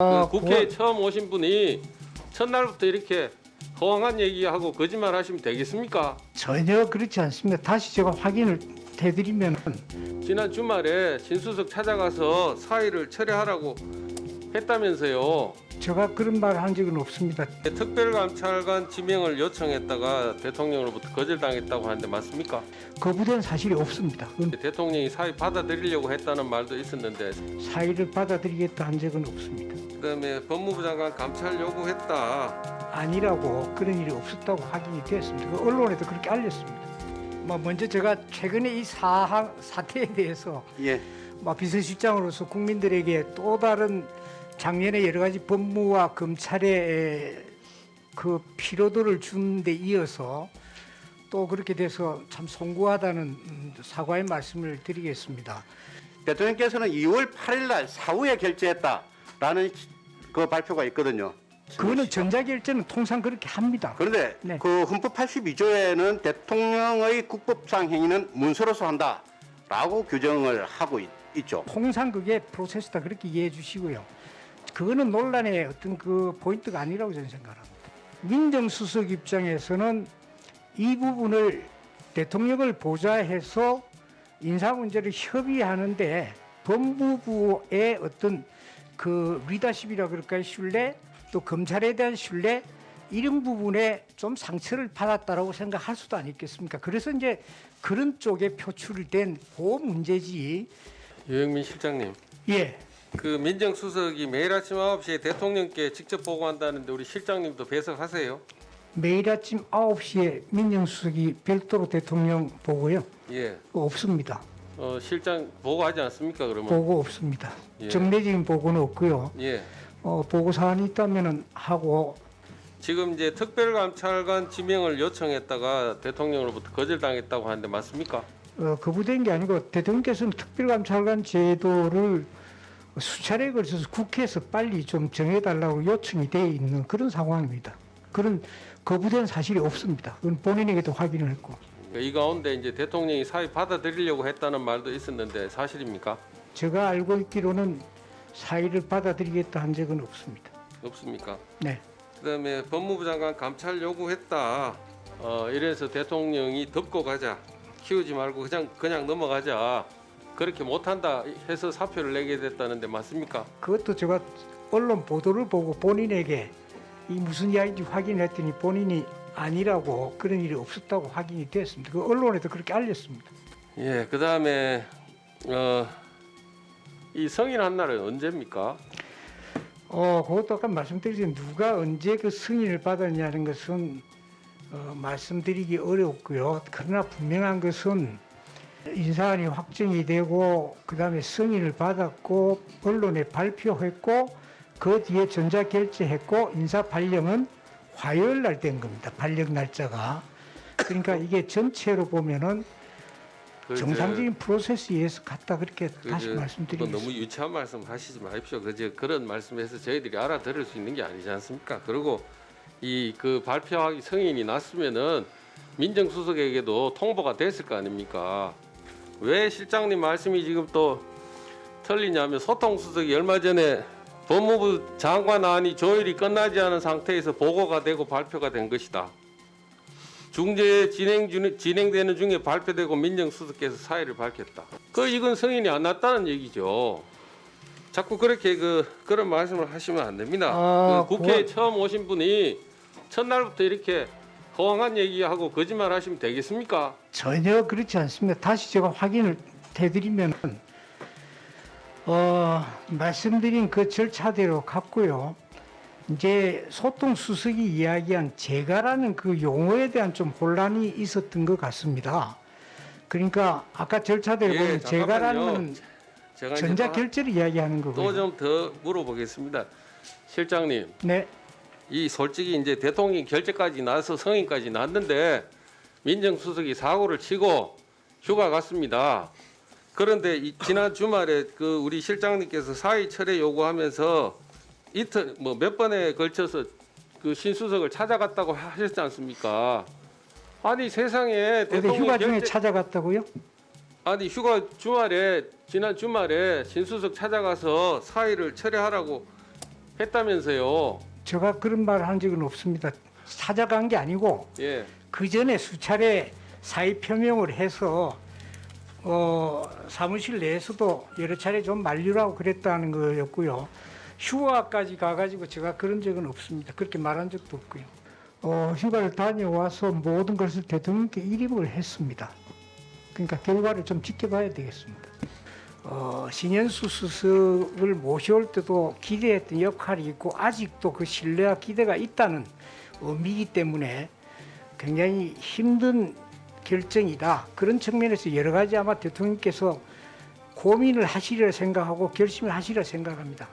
그 국회에 처음 오신 분이 첫날부터 이렇게 허황한 얘기하고 거짓말 하시면 되겠습니까? 전혀 그렇지 않습니다. 다시 제가 확인을 해드리면 지난 주말에 신수석 찾아가서 사의를 철회하라고 했다면서요. 제가 그런 말 한 적은 없습니다. 특별감찰관 지명을 요청했다가 대통령으로부터 거절당했다고 하는데 맞습니까? 거부된 사실이 없습니다. 그건 대통령이 사의 받아들이려고 했다는 말도 있었는데, 사의를 받아들이겠다 한 적은 없습니다. 그다음에 법무부 장관 감찰 요구했다. 아니라고 그런 일이 없었다고 확인이 되었습니다. 그 언론에도 그렇게 알렸습니다. 먼저 제가 최근에 이 사태에 대해서 비서실장으로서 국민들에게 또 다른 작년에 여러 가지 법무와 검찰의 그 피로도를 준 데 이어서 또 그렇게 돼서 참 송구하다는 사과의 말씀을 드리겠습니다. 대통령께서는 2월 8일 날 사후에 결재했다라는 그 발표가 있거든요. 그거는 전자결제는 통상 그렇게 합니다. 그런데 네. 그 헌법 82조에는 대통령의 국법상 행위는 문서로서 한다라고 규정을 하고 있죠. 통상 그게 프로세스다 그렇게 이해해 주시고요. 그거는 논란의 어떤 그 포인트가 아니라고 저는 생각합니다. 민정수석 입장에서는 이 부분을 대통령을 보좌해서 인사 문제를 협의하는데 법무부의 어떤 그 리더십이라 그럴까요? 신뢰, 또 검찰에 대한 신뢰 이런 부분에 좀 상처를 받았다라고 생각할 수도 아니겠습니까? 그래서 이제 그런 쪽에 표출된 그 문제지. 유영민 실장님, 예. 그 민정수석이 매일 아침 9시에 대통령께 직접 보고한다는데 우리 실장님도 배석하세요? 매일 아침 9시에 민정수석이 별도로 대통령 보고요? 예. 없습니다. 실장 보고하지 않습니까? 그러면? 보고 없습니다. 예. 정례적인 보고는 없고요. 예. 보고 사안이 있다면 하고 지금 이제 특별감찰관 지명을 요청했다가 대통령으로부터 거절당했다고 하는데 맞습니까? 거부된 게 아니고 대통령께서는 특별감찰관 제도를 수차례에 걸쳐서 국회에서 빨리 좀 정해달라고 요청이 돼 있는 그런 상황입니다. 그런 거부된 사실이 없습니다. 그건 본인에게도 확인을 했고. 이 가운데 이제 대통령이 사의 받아들이려고 했다는 말도 있었는데 사실입니까? 제가 알고 있기로는 사의를 받아들이겠다 한 적은 없습니다. 없습니까? 네. 그다음에 법무부 장관 감찰 요구했다. 이래서 대통령이 덮고 가자. 키우지 말고 그냥 넘어가자. 그렇게 못한다 해서 사표를 내게 됐다는데 맞습니까? 그것도 제가 언론 보도를 보고 본인에게 이 무슨 이야기인지 확인했더니 본인이 아니라고 그런 일이 없었다고 확인이 됐습니다. 그 언론에도 그렇게 알렸습니다. 예. 그다음에 이 성인한 날은 언제입니까? 그것도 아까 말씀드렸지만 누가 언제 그 승인을 받았냐는 것은 말씀드리기 어렵고요. 그러나 분명한 것은 인사안이 확정이 되고 그다음에 승인을 받았고 언론에 발표했고 그 뒤에 전자결제했고 인사 발령은 화요일 날 된 겁니다. 발령 날짜가. 그러니까 이게 전체로 보면은 정상적인 프로세스에 의해서 갔다 그렇게 다시 말씀드리겠습니다. 너무 유치한 말씀 하시지 마십시오. 그런 말씀에서 저희들이 알아들을 수 있는 게 아니지 않습니까? 그리고 그 발표하기 승인이 났으면은 민정수석에게도 통보가 됐을 거 아닙니까? 왜 실장님 말씀이 지금 또 틀리냐면 소통수석이 얼마 전에 법무부 장관안이 조율이 끝나지 않은 상태에서 보고가 되고 발표가 된 것이다. 중재 진행되는 중에 발표되고 민정수석께서 사의를 밝혔다. 이건 승인이 안 났다는 얘기죠. 자꾸 그렇게 그런 말씀을 하시면 안 됩니다. 국회에 처음 오신 분이 첫날부터 이렇게 허황한 얘기하고 거짓말 하시면 되겠습니까? 전혀 그렇지 않습니다. 다시 제가 확인을 해드리면 말씀드린 그 절차대로 갔고요. 이제 소통수석이 이야기한 재가라는 그 용어에 대한 좀 혼란이 있었던 것 같습니다. 그러니까 아까 절차대로 보면 재가라는 전자결제를 이야기하는 거고요. 또 좀 더 물어보겠습니다. 실장님. 네. 솔직히 이제 대통령 결재까지 나서 성인까지 났는데 민정수석이 사고를 치고 휴가 갔습니다. 그런데 지난 주말에 우리 실장님께서 사의 철회 요구하면서 이틀 몇 번에 걸쳐서 그 신수석을 찾아갔다고 하셨지 않습니까? 아니 세상에 대통령 휴가 중에 찾아갔다고요? 아니 지난 주말에 신수석 찾아가서 사의를 철회하라고 했다면서요. 제가 그런 말을 한 적은 없습니다. 찾아간 게 아니고 예. 그 전에 수차례 사의 표명을 해서 사무실 내에서도 여러 차례 좀 만류라고 그랬다는 거였고요. 휴가까지 가가지고 제가 그런 적은 없습니다. 그렇게 말한 적도 없고요. 휴가를 다녀와서 모든 것을 대통령께 일임을 했습니다. 그러니까 결과를 좀 지켜봐야 되겠습니다. 신현수 수석을 모셔올 때도 기대했던 역할이 있고 아직도 그 신뢰와 기대가 있다는 의미이기 때문에 굉장히 힘든 결정이다. 그런 측면에서 여러 가지 아마 대통령께서 고민을 하시리라 생각하고 결심을 하시리라 생각합니다.